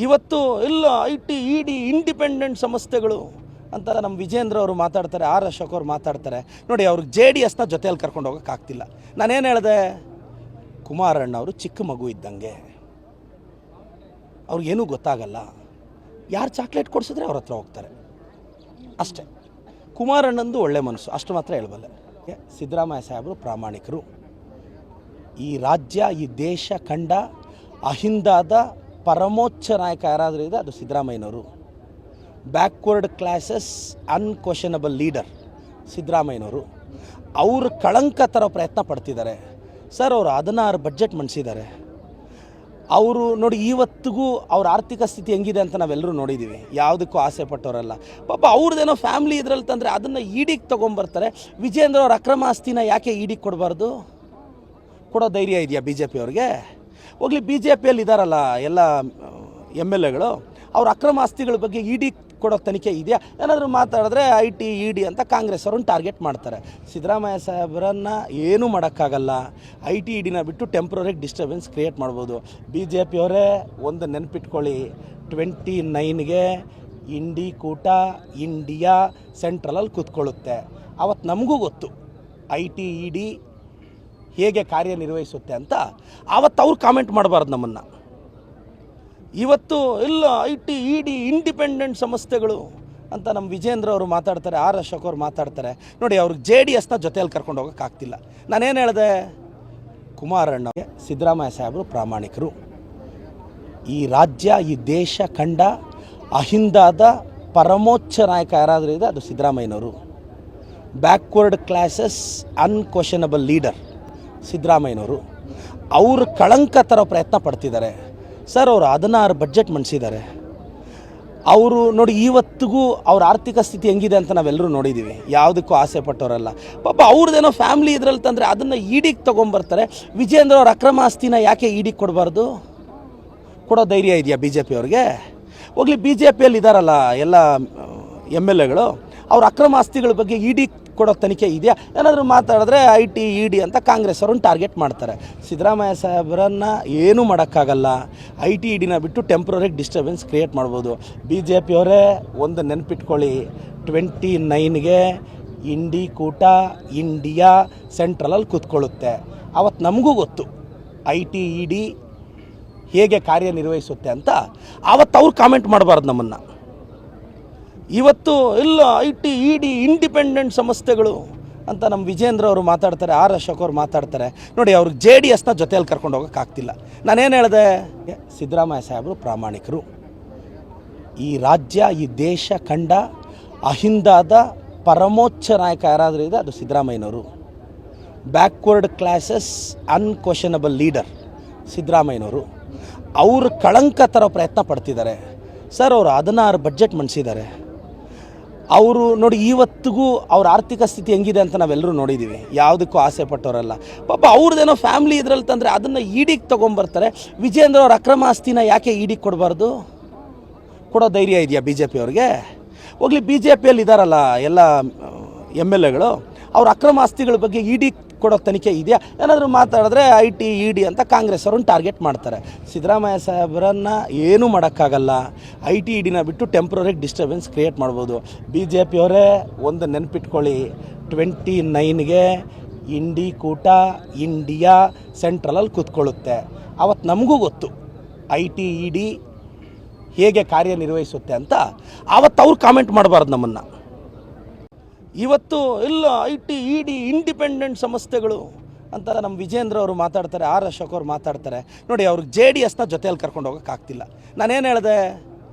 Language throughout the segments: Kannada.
ಇವತ್ತು ಇಲ್ಲ IT ED ಇಂಡಿಪೆಂಡೆಂಟ್ ಸಂಸ್ಥೆಗಳು ಅಂತ ನಮ್ಮ ವಿಜೇಂದ್ರ ಅವರು ಮಾತಾಡ್ತಾರೆ, ಆರ್ ಅಶೋಕ್ ಅವರು ಮಾತಾಡ್ತಾರೆ. ನೋಡಿ, ಅವ್ರಿಗೆ JDSನ ಜೊತೆಯಲ್ಲಿ ಕರ್ಕೊಂಡು ಹೋಗೋಕ್ಕಾಗ್ತಿಲ್ಲ. ನಾನೇನು ಹೇಳಿದೆ, ಕುಮಾರಣ್ಣ ಅವರು ಚಿಕ್ಕ ಮಗು ಇದ್ದಂಗೆ, ಅವ್ರಿಗೇನೂ ಗೊತ್ತಾಗಲ್ಲ. ಯಾರು ಚಾಕ್ಲೇಟ್ ಕೊಡಿಸಿದ್ರೆ ಅವ್ರ ಹತ್ರ ಹೋಗ್ತಾರೆ ಅಷ್ಟೇ. ಕುಮಾರಣ್ಣಂದು ಒಳ್ಳೆ ಮನಸ್ಸು, ಅಷ್ಟು ಮಾತ್ರ ಹೇಳಬಲ್ಲೆ. ಸಿದ್ದರಾಮಯ್ಯ ಸಾಹೇಬರು ಪ್ರಾಮಾಣಿಕರು. ಈ ರಾಜ್ಯ, ಈ ದೇಶ ಕಂಡ ಅಹಿಂದಾದ ಪರಮೋಚ್ಚ ನಾಯಕ ಯಾರಾದರೂ ಇದೆ ಅದು ಸಿದ್ದರಾಮಯ್ಯನವರು. ಬ್ಯಾಕ್ವರ್ಡ್ ಕ್ಲಾಸಸ್ ಅನ್ಕ್ವಶನಬಲ್ ಲೀಡರ್ ಸಿದ್ದರಾಮಯ್ಯನವರು. ಅವರು ಕಳಂಕ ತರೋ ಪ್ರಯತ್ನ ಪಡ್ತಿದ್ದಾರೆ ಸರ್. ಅವರು 16 ಬಜೆಟ್ ಮಂಡಿಸಿದ್ದಾರೆ. ಅವರು ನೋಡಿ, ಇವತ್ತಿಗೂ ಅವ್ರ ಆರ್ಥಿಕ ಸ್ಥಿತಿ ಹೆಂಗಿದೆ ಅಂತ ನಾವೆಲ್ಲರೂ ನೋಡಿದ್ದೀವಿ. ಯಾವುದಕ್ಕೂ ಆಸೆ ಪಟ್ಟವರಲ್ಲ ಪಾಪ. ಅವ್ರದ್ದೇನೋ ಫ್ಯಾಮ್ಲಿ ಇದರಲ್ಲಿ ತಂದರೆ ಅದನ್ನು ಈಡಿಗೆ ತೊಗೊಂಬರ್ತಾರೆ. ವಿಜೇಂದ್ರ ಅವ್ರ ಅಕ್ರಮ ಆಸ್ತಿನ ಯಾಕೆ ಈಡಿಗೆ ಕೊಡಬಾರ್ದು? ಕೊಡೋ ಧೈರ್ಯ ಇದೆಯಾ BJP ಅವ್ರಿಗೆ? ಹೋಗ್ಲಿ, BJPಯಲ್ಲಿ ಇದ್ದಾರಲ್ಲ ಎಲ್ಲ MLAಗಳು, ಅವ್ರ ಅಕ್ರಮ ಆಸ್ತಿಗಳ ಬಗ್ಗೆ ED ಕೊಡೋ ತನಿಖೆ ಇದೆಯಾ? ಏನಾದರೂ ಮಾತಾಡಿದ್ರೆ IT ED ಅಂತ ಕಾಂಗ್ರೆಸ್ ಅವ್ರನ್ನ ಟಾರ್ಗೆಟ್ ಮಾಡ್ತಾರೆ. ಸಿದ್ದರಾಮಯ್ಯ ಸಾಹೇಬರನ್ನು ಏನೂ ಮಾಡೋಕ್ಕಾಗಲ್ಲ. IT EDನ ಬಿಟ್ಟು ಟೆಂಪ್ರರಿ ಡಿಸ್ಟರ್ಬೆನ್ಸ್ ಕ್ರಿಯೇಟ್ ಮಾಡ್ಬೋದು. BJP ಅವರೇ ಒಂದು ನೆನಪಿಟ್ಕೊಳ್ಳಿ, 29ಗೆ ಇಂಡಿ ಕೂಟ ಇಂಡಿಯಾ ಸೆಂಟ್ರಲಲ್ಲಿ ಕೂತ್ಕೊಳ್ಳುತ್ತೆ. ಅವತ್ತು ನಮಗೂ ಗೊತ್ತು IT ED ಹೇಗೆ ಕಾರ್ಯನಿರ್ವಹಿಸುತ್ತೆ ಅಂತ. ಆವತ್ತು ಅವ್ರು ಕಾಮೆಂಟ್ ಮಾಡಬಾರ್ದು ನಮ್ಮನ್ನು. ಇವತ್ತು ಇಲ್ಲ IT ED ಇಂಡಿಪೆಂಡೆಂಟ್ ಸಂಸ್ಥೆಗಳು ಅಂತ ನಮ್ಮ ವಿಜೇಂದ್ರ ಅವರು ಮಾತಾಡ್ತಾರೆ, ಆರ್ ಅಶೋಕ್ ಅವರು ಮಾತಾಡ್ತಾರೆ. ನೋಡಿ, ಅವ್ರಿಗೆ JDSನ ಜೊತೆಯಲ್ಲಿ ಕರ್ಕೊಂಡು ಹೋಗೋಕ್ಕಾಗ್ತಿಲ್ಲ. ನಾನೇನು ಹೇಳಿದೆ, ಕುಮಾರಣ್ಣ ಸಿದ್ದರಾಮಯ್ಯ ಸಾಹೇಬರು ಪ್ರಾಮಾಣಿಕರು. ಈ ರಾಜ್ಯ, ಈ ದೇಶ ಕಂಡ ಅಹಿಂದಾದ ಪರಮೋಚ್ಚ ನಾಯಕ ಯಾರಾದರೂ ಇದೆ ಅದು ಸಿದ್ದರಾಮಯ್ಯನವರು. ಬ್ಯಾಕ್ವರ್ಡ್ ಕ್ಲಾಸಸ್ ಅನ್ಕ್ವಶನಬಲ್ ಲೀಡರ್ ಸಿದ್ದರಾಮಯ್ಯನವರು. ಅವರು ಕಳಂಕ ತರೋ ಪ್ರಯತ್ನ ಪಡ್ತಿದ್ದಾರೆ ಸರ್. ಅವರು 16 ಬಜೆಟ್ ಮಂಡಿಸಿದ್ದಾರೆ. ಅವರು ನೋಡಿ, ಇವತ್ತಿಗೂ ಅವ್ರ ಆರ್ಥಿಕ ಸ್ಥಿತಿ ಹೆಂಗಿದೆ ಅಂತ ನಾವೆಲ್ಲರೂ ನೋಡಿದ್ದೀವಿ. ಯಾವುದಕ್ಕೂ ಆಸೆ ಪಟ್ಟವರಲ್ಲ ಪಾಪ. ಅವ್ರದ್ದೇನೋ ಫ್ಯಾಮ್ಲಿ ಇದರಲ್ಲಿ ತಂದರೆ ಅದನ್ನು ಈಡಿಗೆ ತೊಗೊಂಬರ್ತಾರೆ. ವಿಜೇಂದ್ರ ಅವ್ರ ಅಕ್ರಮ ಆಸ್ತಿನ ಯಾಕೆ ಈಡಿಗೆ ಕೊಡಬಾರ್ದು? ಕೊಡೋ ಧೈರ್ಯ ಇದೆಯಾ BJP ಅವ್ರಿಗೆ? ಹೋಗ್ಲಿ, BJPಯಲ್ಲಿ ಇದ್ದಾರಲ್ಲ ಎಲ್ಲ MLAಗಳು, ಅವ್ರ ಅಕ್ರಮ ಆಸ್ತಿಗಳ ಬಗ್ಗೆ ED ಕೊಡೋ ತನಿಖೆ ಇದೆಯಾ? ಏನಾದರೂ ಮಾತಾಡಿದ್ರೆ IT ED ಅಂತ ಕಾಂಗ್ರೆಸ್ ಅವ್ರನ್ನ ಟಾರ್ಗೆಟ್ ಮಾಡ್ತಾರೆ. ಸಿದ್ದರಾಮಯ್ಯ ಸಾಹೇಬರನ್ನು ಏನೂ ಮಾಡೋಕ್ಕಾಗಲ್ಲ. IT EDನ ಬಿಟ್ಟು ಟೆಂಪ್ರರಿ ಡಿಸ್ಟರ್ಬೆನ್ಸ್ ಕ್ರಿಯೇಟ್ ಮಾಡ್ಬೋದು. BJP ಅವರೇ ಒಂದು ನೆನಪಿಟ್ಕೊಳ್ಳಿ, 29ಗೆ ಇಂಡಿ ಕೂಟ ಇಂಡಿಯಾ ಸೆಂಟ್ರಲಲ್ಲಿ ಕೂತ್ಕೊಳ್ಳುತ್ತೆ. ಅವತ್ತು ನಮಗೂ ಗೊತ್ತು IT ED ಹೇಗೆ ಕಾರ್ಯನಿರ್ವಹಿಸುತ್ತೆ ಅಂತ. ಆವತ್ತು ಅವ್ರು ಕಾಮೆಂಟ್ ಮಾಡಬಾರ್ದು ನಮ್ಮನ್ನು. ಇವತ್ತು ಇಲ್ಲ IT ED ಇಂಡಿಪೆಂಡೆಂಟ್ ಸಂಸ್ಥೆಗಳು ಅಂತ ನಮ್ಮ ವಿಜೇಂದ್ರ ಅವರು ಮಾತಾಡ್ತಾರೆ, ಆರ್ ಅಶೋಕ್ ಅವರು ಮಾತಾಡ್ತಾರೆ. ನೋಡಿ, ಅವ್ರಿಗೆ JDSನ ಜೊತೆಯಲ್ಲಿ ಕರ್ಕೊಂಡು ಹೋಗೋಕ್ಕಾಗ್ತಿಲ್ಲ. ನಾನೇನು ಹೇಳಿದೆ, ಸಿದ್ದರಾಮಯ್ಯ ಸಾಹೇಬರು ಪ್ರಾಮಾಣಿಕರು. ಈ ರಾಜ್ಯ, ಈ ದೇಶ ಕಂಡ ಅಹಿಂದಾದ ಪರಮೋಚ್ಚ ನಾಯಕ ಯಾರಾದರೂ ಇದೆ ಅದು ಸಿದ್ದರಾಮಯ್ಯನವರು. ಬ್ಯಾಕ್ವರ್ಡ್ ಕ್ಲಾಸಸ್ ಅನ್ಕ್ವಶನಬಲ್ ಲೀಡರ್ ಸಿದ್ದರಾಮಯ್ಯನವರು. ಅವರು ಕಳಂಕ ತರೋ ಪ್ರಯತ್ನ ಪಡ್ತಿದ್ದಾರೆ ಸರ್. ಅವರು 16 ಬಜೆಟ್ ಮಂಡಿಸಿದ್ದಾರೆ. ಅವರು ನೋಡಿ, ಇವತ್ತಿಗೂ ಅವ್ರ ಆರ್ಥಿಕ ಸ್ಥಿತಿ ಹೆಂಗಿದೆ ಅಂತ ನಾವೆಲ್ಲರೂ ನೋಡಿದ್ದೀವಿ. ಯಾವುದಕ್ಕೂ ಆಸೆ ಪಟ್ಟವರಲ್ಲ ಪಾಪ. ಅವ್ರದ್ದೇನೋ ಫ್ಯಾಮ್ಲಿ ಇದರಲ್ಲಿ ತಂದರೆ ಅದನ್ನು ಈಡಿಗೆ ತೊಗೊಂಬರ್ತಾರೆ. ವಿಜೇಂದ್ರ ಅವ್ರ ಅಕ್ರಮ ಆಸ್ತಿನ ಯಾಕೆ ಈಡಿಗೆ ಕೊಡಬಾರ್ದು? ಕೊಡೋ ಧೈರ್ಯ ಇದೆಯಾ BJP ಅವ್ರಿಗೆ? ಹೋಗ್ಲಿ, BJPಯಲ್ಲಿ ಇದ್ದಾರಲ್ಲ ಎಲ್ಲ MLAಗಳು, ಅವ್ರ ಅಕ್ರಮ ಆಸ್ತಿಗಳ ಬಗ್ಗೆ ED ಕೊಡೋ ತನಿಖೆ ಇದೆಯಾ? ಏನಾದರೂ ಮಾತಾಡಿದ್ರೆ IT ED ಅಂತ ಕಾಂಗ್ರೆಸ್ ಅವ್ರನ್ನ ಟಾರ್ಗೆಟ್ ಮಾಡ್ತಾರೆ. ಸಿದ್ದರಾಮಯ್ಯ ಸಾಹೇಬರನ್ನು ಏನೂ ಮಾಡೋಕ್ಕಾಗಲ್ಲ. IT EDನ ಬಿಟ್ಟು ಟೆಂಪ್ರರಿ ಡಿಸ್ಟರ್ಬೆನ್ಸ್ ಕ್ರಿಯೇಟ್ ಮಾಡ್ಬೋದು. BJP ಅವರೇ ಒಂದು ನೆನಪಿಟ್ಕೊಳ್ಳಿ, 29ಗೆ ಇಂಡಿ ಕೂಟ ಇಂಡಿಯಾ ಸೆಂಟ್ರಲಲ್ಲಿ ಕೂತ್ಕೊಳ್ಳುತ್ತೆ. ಅವತ್ತು ನಮಗೂ ಗೊತ್ತು IT ED ಹೇಗೆ ಕಾರ್ಯನಿರ್ವಹಿಸುತ್ತೆ ಅಂತ. ಆವತ್ತು ಅವ್ರು ಕಾಮೆಂಟ್ ಮಾಡಬಾರ್ದು ನಮ್ಮನ್ನು. ಇವತ್ತು ಇಲ್ಲ IT ED ಇಂಡಿಪೆಂಡೆಂಟ್ ಸಂಸ್ಥೆಗಳು ಅಂತ ನಮ್ಮ ವಿಜೇಂದ್ರ ಅವರು ಮಾತಾಡ್ತಾರೆ, ಆರ್ ಅಶೋಕ್ ಅವರು ಮಾತಾಡ್ತಾರೆ. ನೋಡಿ, ಅವ್ರಿಗೆ JDSನ ಜೊತೆಯಲ್ಲಿ ಕರ್ಕೊಂಡು ಹೋಗೋಕ್ಕಾಗ್ತಿಲ್ಲ. ನಾನೇನು ಹೇಳಿದೆ,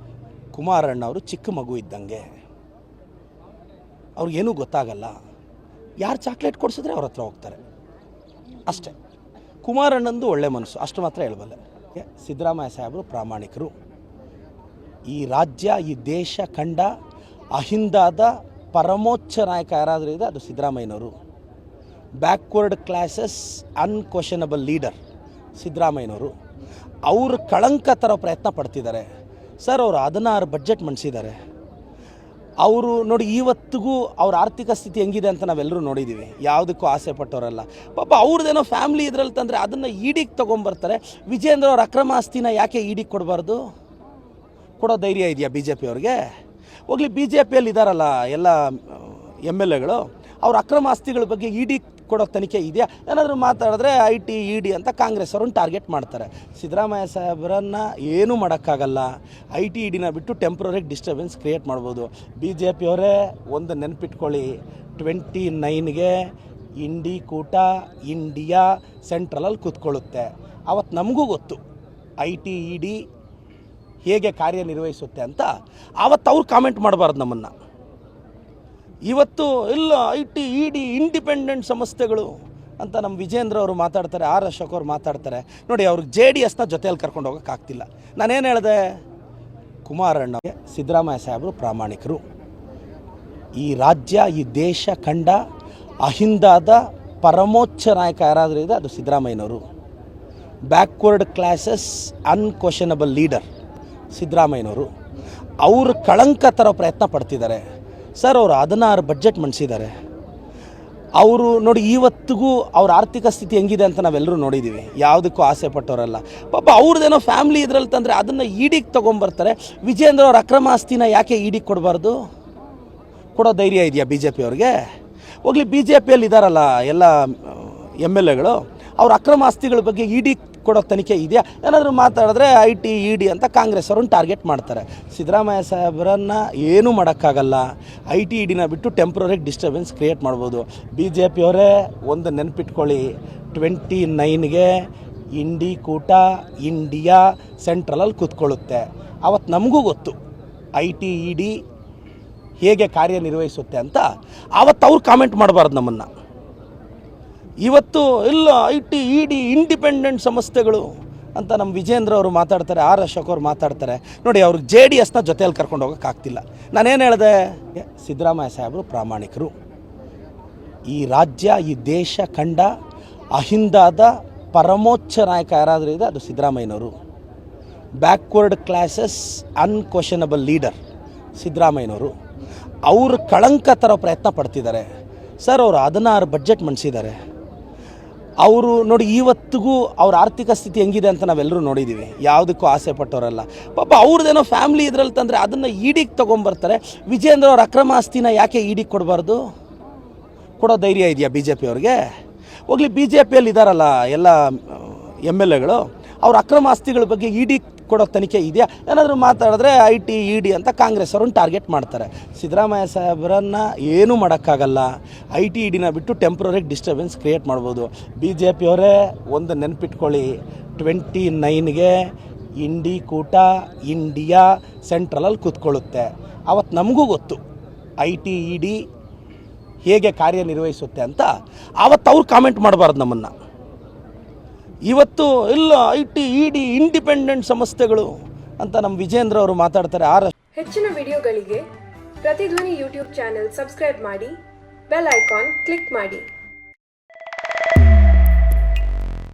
ಕುಮಾರಣ್ಣ ಅವರು ಚಿಕ್ಕ ಮಗು ಇದ್ದಂಗೆ, ಅವ್ರಿಗೇನೂ ಗೊತ್ತಾಗಲ್ಲ. ಯಾರು ಚಾಕ್ಲೇಟ್ ಕೊಡಿಸಿದ್ರೆ ಅವ್ರ ಹತ್ರ ಹೋಗ್ತಾರೆ ಅಷ್ಟೇ. ಕುಮಾರಣ್ಣಂದು ಒಳ್ಳೆ ಮನಸ್ಸು, ಅಷ್ಟು ಮಾತ್ರ ಹೇಳಬಲ್ಲೆ. ಸಿದ್ದರಾಮಯ್ಯ ಸಾಹೇಬರು ಪ್ರಾಮಾಣಿಕರು. ಈ ರಾಜ್ಯ, ಈ ದೇಶ ಕಂಡ ಅಹಿಂದಾದ ಪರಮೋಚ್ಚ ನಾಯಕ ಯಾರಾದರೂ ಇದೆ ಅದು ಸಿದ್ದರಾಮಯ್ಯನವರು. ಬ್ಯಾಕ್ವರ್ಡ್ ಕ್ಲಾಸಸ್ ಅನ್ಕ್ವಶನಬಲ್ ಲೀಡರ್ ಸಿದ್ದರಾಮಯ್ಯನವರು. ಅವರು ಕಳಂಕ ತರೋ ಪ್ರಯತ್ನ ಪಡ್ತಿದ್ದಾರೆ ಸರ್. ಅವರು 16 ಬಜೆಟ್ ಮಂಡಿಸಿದ್ದಾರೆ. ಅವರು ನೋಡಿ, ಇವತ್ತಿಗೂ ಅವ್ರ ಆರ್ಥಿಕ ಸ್ಥಿತಿ ಹೆಂಗಿದೆ ಅಂತ ನಾವೆಲ್ಲರೂ ನೋಡಿದ್ದೀವಿ. ಯಾವುದಕ್ಕೂ ಆಸೆ ಪಟ್ಟವರಲ್ಲ ಪಾಪ. ಅವ್ರದ್ದೇನೋ ಫ್ಯಾಮ್ಲಿ ಇದರಲ್ಲಿ ತಂದರೆ ಅದನ್ನು ಈಡಿಗೆ ತೊಗೊಂಬರ್ತಾರೆ. ವಿಜೇಂದ್ರ ಅವ್ರ ಅಕ್ರಮ ಆಸ್ತಿನ ಯಾಕೆ ಈಡಿಗೆ ಕೊಡಬಾರ್ದು? ಕೊಡೋ ಧೈರ್ಯ ಇದೆಯಾ ಬಿ ಜೆ ಪಿಯವ್ರಿಗೆ? ಹೋಗ್ಲಿ, ಬಿ ಜೆ ಪಿಯಲ್ಲಿ ಇದ್ದಾರಲ್ಲ ಎಲ್ಲ ಎಮ್ ಎಲ್ ಎಗಳು, ಅವ್ರ ಅಕ್ರಮ ಆಸ್ತಿಗಳ ಬಗ್ಗೆ ಇಡಿ ಕೊಡೋ ತನಿಖೆ ಇದೆಯಾ? ಏನಾದರೂ ಮಾತಾಡಿದ್ರೆ ಐ ಟಿ ಇಡಿ ಅಂತ ಕಾಂಗ್ರೆಸ್ ಅವ್ರನ್ನ ಟಾರ್ಗೆಟ್ ಮಾಡ್ತಾರೆ. ಸಿದ್ದರಾಮಯ್ಯ ಸಾಹೇಬ್ರನ್ನ ಏನೂ ಮಾಡೋಕ್ಕಾಗಲ್ಲ. ಐ ಟಿ ಇಡಿನ ಬಿಟ್ಟು ಟೆಂಪ್ರರಿ ಡಿಸ್ಟರ್ಬೆನ್ಸ್ ಕ್ರಿಯೇಟ್ ಮಾಡ್ಬೋದು. ಬಿ ಜೆ ಪಿಯವರೇ ಒಂದು ನೆನ್ಪಿಟ್ಕೊಳ್ಳಿ, 29ಗೆ ಇಂಡಿ ಕೂಟ ಇಂಡಿಯಾ ಸೆಂಟ್ರಲಲ್ಲಿ ಕೂತ್ಕೊಳ್ಳುತ್ತೆ. ಅವತ್ತು ನಮಗೂ ಗೊತ್ತು ಐ ಟಿ ಇ ಡಿ ಹೇಗೆ ಕಾರ್ಯನಿರ್ವಹಿಸುತ್ತೆ ಅಂತ. ಆವತ್ತು ಅವ್ರು ಕಾಮೆಂಟ್ ಮಾಡಬಾರ್ದು ನಮ್ಮನ್ನು. ಇವತ್ತು ಇಲ್ಲ I T E D independent ಸಂಸ್ಥೆಗಳು ಅಂತ ನಮ್ಮ ವಿಜೇಂದ್ರ ಅವರು ಮಾತಾಡ್ತಾರೆ, ಆರ್ ಅಶೋಕ್ ಅವರು ಮಾತಾಡ್ತಾರೆ. ನೋಡಿ, ಅವ್ರಿಗೆ JDSನ ಜೊತೆಯಲ್ಲಿ ಕರ್ಕೊಂಡು ಹೋಗೋಕ್ಕಾಗ್ತಿಲ್ಲ. ನಾನೇನು ಹೇಳಿದೆ? ಕುಮಾರಣ್ಣಗೆ ಸಿದ್ದರಾಮಯ್ಯ ಸಾಹೇಬರು ಪ್ರಾಮಾಣಿಕರು. ಈ ರಾಜ್ಯ, ಈ ದೇಶ ಕಂಡ ಅಹಿಂದಾದ ಪರಮೋಚ್ಚ ನಾಯಕ ಯಾರಾದರೂ ಇದೆ ಅದು ಸಿದ್ದರಾಮಯ್ಯನವರು. ಬ್ಯಾಕ್ವರ್ಡ್ ಕ್ಲಾಸಸ್ ಅನ್ಕ್ವಶನಬಲ್ ಲೀಡರ್ ಸಿದ್ದರಾಮಯ್ಯನವರು. ಅವರು ಕಳಂಕ ತರೋ ಪ್ರಯತ್ನ ಪಡ್ತಿದ್ದಾರೆ ಸರ್. ಅವರು 16 ಬಡ್ಜೆಟ್ ಮಂಡಿಸಿದ್ದಾರೆ. ಅವರು ನೋಡಿ, ಇವತ್ತಿಗೂ ಅವ್ರ ಆರ್ಥಿಕ ಸ್ಥಿತಿ ಹೆಂಗಿದೆ ಅಂತ ನಾವೆಲ್ಲರೂ ನೋಡಿದ್ದೀವಿ. ಯಾವುದಕ್ಕೂ ಆಸೆ ಪಟ್ಟವರಲ್ಲ ಪಾಪ. ಅವ್ರದ್ದೇನೋ ಫ್ಯಾಮ್ಲಿ ಇದ್ರಲ್ಲಿ ತಂದರೆ ಅದನ್ನು ಇಡಿಗೆ ತೊಗೊಂಬರ್ತಾರೆ. ವಿಜೇಂದ್ರ ಅವ್ರ ಅಕ್ರಮ ಆಸ್ತಿನ ಯಾಕೆ ಇಡಿಗೆ ಕೊಡಬಾರ್ದು? ಕೊಡೋ ಧೈರ್ಯ ಇದೆಯಾ ಬಿ ಜೆ ಪಿಯವ್ರಿಗೆ? ಹೋಗ್ಲಿ, ಬಿ ಜೆ ಪಿಯಲ್ಲಿ ಇದ್ದಾರಲ್ಲ ಎಲ್ಲ ಎಮ್ ಎಲ್ ಎಗಳು, ಅವ್ರ ಅಕ್ರಮ ಆಸ್ತಿಗಳ ಬಗ್ಗೆ ಇಡಿ ಕೊಡೋ ತನಿಖೆ ಇದೆಯಾ? ಏನಾದರೂ ಮಾತಾಡಿದ್ರೆ ಐ ಟಿ ಇಡಿ ಅಂತ ಕಾಂಗ್ರೆಸ್ ಅವ್ರನ್ನ ಟಾರ್ಗೆಟ್ ಮಾಡ್ತಾರೆ. ಸಿದ್ದರಾಮಯ್ಯ ಸಾಹೇಬ್ರನ್ನ ಏನೂ ಮಾಡೋಕ್ಕಾಗಲ್ಲ. ಐ ಟಿ ಇಡಿನ ಬಿಟ್ಟು ಟೆಂಪ್ರರಿ ಡಿಸ್ಟರ್ಬೆನ್ಸ್ ಕ್ರಿಯೇಟ್ ಮಾಡ್ಬೋದು. ಬಿ ಜೆ ಪಿಯವರೇ ಒಂದು ನೆನ್ಪಿಟ್ಕೊಳ್ಳಿ, 29ಗೆ ಇಂಡಿ ಕೂಟ ಇಂಡಿಯಾ ಸೆಂಟ್ರಲಲ್ಲಿ ಕೂತ್ಕೊಳ್ಳುತ್ತೆ. ಅವತ್ತು ನಮಗೂ ಗೊತ್ತು ಐ ಟಿ ಇ ಡಿ ಹೇಗೆ ಕಾರ್ಯನಿರ್ವಹಿಸುತ್ತೆ ಅಂತ. ಆವತ್ತು ಅವ್ರು ಕಾಮೆಂಟ್ ಮಾಡಬಾರ್ದು ನಮ್ಮನ್ನು. ಇವತ್ತು ಇಲ್ಲ I T E D independent ಸಂಸ್ಥೆಗಳು ಅಂತ ನಮ್ಮ ವಿಜೇಂದ್ರ ಅವರು ಮಾತಾಡ್ತಾರೆ, ಆರ್ ಅಶೋಕ್ ಅವರು ಮಾತಾಡ್ತಾರೆ. ನೋಡಿ, ಅವ್ರಿಗೆ JDSನ ಜೊತೆಯಲ್ಲಿ ಕರ್ಕೊಂಡು ಹೋಗೋಕ್ಕಾಗ್ತಿಲ್ಲ. ನಾನೇನು ಹೇಳಿದೆ? ಸಿದ್ದರಾಮಯ್ಯ ಸಾಹೇಬರು ಪ್ರಾಮಾಣಿಕರು. ಈ ರಾಜ್ಯ, ಈ ದೇಶ ಕಂಡ ಅಹಿಂದಾದ ಪರಮೋಚ್ಚ ನಾಯಕ ಯಾರಾದರೂ ಇದೆ ಅದು ಸಿದ್ದರಾಮಯ್ಯನವರು. ಬ್ಯಾಕ್ವರ್ಡ್ ಕ್ಲಾಸಸ್ ಅನ್ಕ್ವಶನಬಲ್ ಲೀಡರ್ ಸಿದ್ದರಾಮಯ್ಯನವರು. ಅವರು ಕಳಂಕ ತರೋ ಪ್ರಯತ್ನ ಪಡ್ತಿದ್ದಾರೆ ಸರ್. ಅವರು 16 ಬಡ್ಜೆಟ್ ಮಂಡಿಸಿದ್ದಾರೆ. ಅವರು ನೋಡಿ, ಇವತ್ತಿಗೂ ಅವ್ರ ಆರ್ಥಿಕ ಸ್ಥಿತಿ ಹೆಂಗಿದೆ ಅಂತ ನಾವೆಲ್ಲರೂ ನೋಡಿದ್ದೀವಿ. ಯಾವುದಕ್ಕೂ ಆಸೆ ಪಟ್ಟವರಲ್ಲ ಪಾಪ. ಅವ್ರದ್ದೇನೋ ಫ್ಯಾಮ್ಲಿ ಇದ್ರಲ್ಲಿ ತಂದರೆ ಅದನ್ನು ಇಡಿಗೆ ತೊಗೊಂಬರ್ತಾರೆ. ವಿಜೇಂದ್ರ ಅವ್ರ ಅಕ್ರಮ ಆಸ್ತಿನ ಯಾಕೆ ಇಡಿಗೆ ಕೊಡಬಾರ್ದು? ಕೊಡೋ ಧೈರ್ಯ ಇದೆಯಾ ಬಿ ಜೆ ಪಿಯವ್ರಿಗೆ? ಹೋಗ್ಲಿ, ಬಿ ಜೆ ಪಿಯಲ್ಲಿ ಇದ್ದಾರಲ್ಲ ಎಲ್ಲ ಎಮ್ ಎಲ್ ಎಗಳು, ಅವ್ರ ಅಕ್ರಮ ಆಸ್ತಿಗಳ ಬಗ್ಗೆ ಇಡಿ ಕೊಡೋ ತನಿಖೆ ಇದೆಯಾ? ಏನಾದರೂ ಮಾತಾಡಿದ್ರೆ ಐ ಟಿ ಇ ಡಿ ಅಂತ ಕಾಂಗ್ರೆಸ್ ಅವ್ರನ್ನ ಟಾರ್ಗೆಟ್ ಮಾಡ್ತಾರೆ. ಸಿದ್ದರಾಮಯ್ಯ ಸಾಹೇಬ್ರನ್ನ ಏನೂ ಮಾಡೋಕ್ಕಾಗಲ್ಲ. ಐ ಟಿ ಇಡಿನ ಬಿಟ್ಟು ಟೆಂಪ್ರರಿ ಡಿಸ್ಟರ್ಬೆನ್ಸ್ ಕ್ರಿಯೇಟ್ ಮಾಡ್ಬೋದು. ಬಿ ಜೆ ಪಿಯವರೇ ಒಂದು ನೆನ್ಪಿಟ್ಕೊಳ್ಳಿ, 29ಗೆ ಇಂಡಿ ಕೂಟ ಇಂಡಿಯಾ ಸೆಂಟ್ರಲಲ್ಲಿ ಕೂತ್ಕೊಳ್ಳುತ್ತೆ. ಅವತ್ತು ನಮಗೂ ಗೊತ್ತು ಐ ಟಿ ಇ ಡಿ ಹೇಗೆ ಕಾರ್ಯನಿರ್ವಹಿಸುತ್ತೆ ಅಂತ. ಆವತ್ತು ಅವ್ರು ಕಾಮೆಂಟ್ ಮಾಡಬಾರ್ದು ನಮ್ಮನ್ನು. ಇವತ್ತು ಇಲ್ಲ I T E D independent ಸಂಸ್ಥೆಗಳು ಅಂತ ನಮ್ಮ ವಿಜೇಂದ್ರ ಅವರು ಮಾತಾಡ್ತಾರೆ. ಹೆಚ್ಚಿನ ವಿಡಿಯೋಗಳಿಗೆ ಪ್ರತಿಧ್ವನಿ ಯೂಟ್ಯೂಬ್ ಚಾನೆಲ್ ಸಬ್ಸ್ಕ್ರೈಬ್ ಮಾಡಿ, ಬೆಲ್ ಐಕಾನ್ ಕ್ಲಿಕ್ ಮಾಡಿ.